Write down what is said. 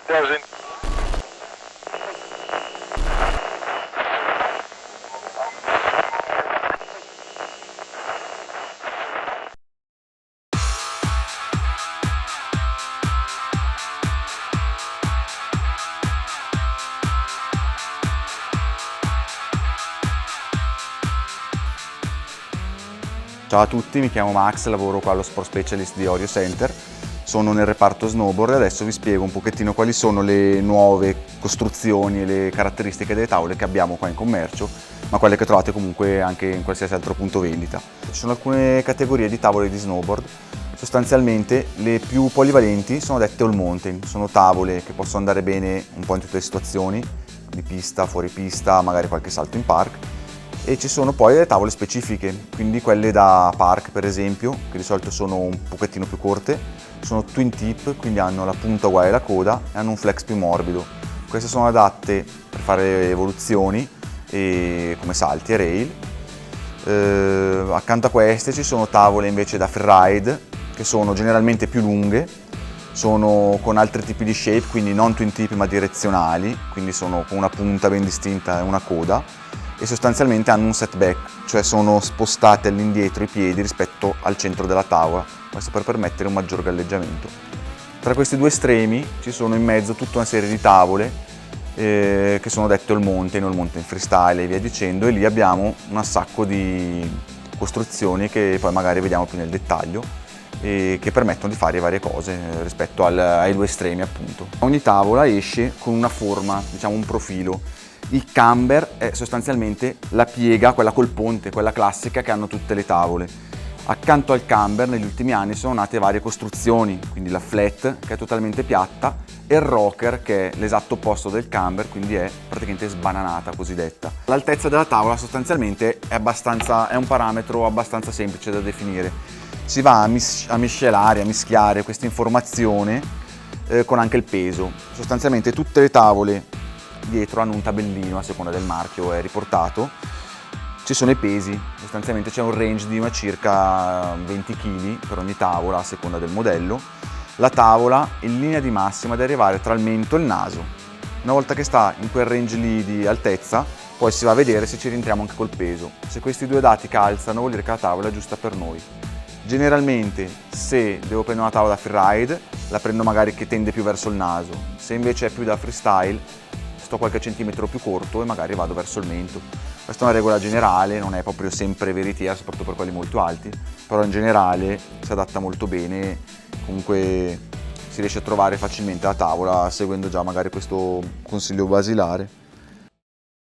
It doesn't. Ciao a tutti, mi chiamo Max, lavoro qua allo Sport Specialist di Orio Center, sono nel reparto snowboard e adesso vi spiego un pochettino quali sono le nuove costruzioni e le caratteristiche delle tavole che abbiamo qua in commercio, ma quelle che trovate comunque anche in qualsiasi altro punto vendita. Ci sono alcune categorie di tavole di snowboard, sostanzialmente le più polivalenti sono dette all mountain, sono tavole che possono andare bene un po' in tutte le situazioni, di pista, fuori pista, magari qualche salto in park. E ci sono poi delle tavole specifiche, quindi quelle da park per esempio, che di solito sono un pochettino più corte, sono twin tip, quindi hanno la punta uguale alla coda e hanno un flex più morbido. Queste sono adatte per fare evoluzioni come salti e rail. Accanto a queste ci sono tavole invece da freeride, che sono generalmente più lunghe, sono con altri tipi di shape, quindi non twin tip ma direzionali, quindi sono con una punta ben distinta e una coda, e sostanzialmente hanno un setback, cioè sono spostate all'indietro i piedi rispetto al centro della tavola, questo per permettere un maggior galleggiamento. Tra questi due estremi ci sono in mezzo tutta una serie di tavole che sono dette all mountain freestyle e via dicendo, e lì abbiamo un sacco di costruzioni che poi magari vediamo più nel dettaglio e che permettono di fare varie cose rispetto ai due estremi appunto. Ogni tavola esce con una forma, diciamo un profilo. Il camber è sostanzialmente la piega, quella col ponte, quella classica che hanno tutte le tavole. Accanto al camber negli ultimi anni sono nate varie costruzioni, quindi la flat che è totalmente piatta e il rocker che è l'esatto opposto del camber, quindi è praticamente sbananata cosiddetta. L'altezza della tavola sostanzialmente è un parametro abbastanza semplice da definire. Si va a mischiare questa informazione con anche il peso. Sostanzialmente tutte le tavole dietro hanno un tabellino, a seconda del marchio è riportato, ci sono i pesi, sostanzialmente c'è un range di circa 20 kg per ogni tavola a seconda del modello. La tavola in linea di massima deve arrivare tra il mento e il naso. Una volta che sta in quel range lì di altezza, poi si va a vedere se ci rientriamo anche col peso. Se questi due dati calzano vuol dire che la tavola è giusta per noi. Generalmente se devo prendere una tavola da freeride la prendo magari che tende più verso il naso, se invece è più da freestyle sto qualche centimetro più corto e magari vado verso il mento. Questa è una regola generale, non è proprio sempre veritiera, soprattutto per quelli molto alti, però in generale si adatta molto bene, comunque si riesce a trovare facilmente la tavola seguendo già magari questo consiglio basilare.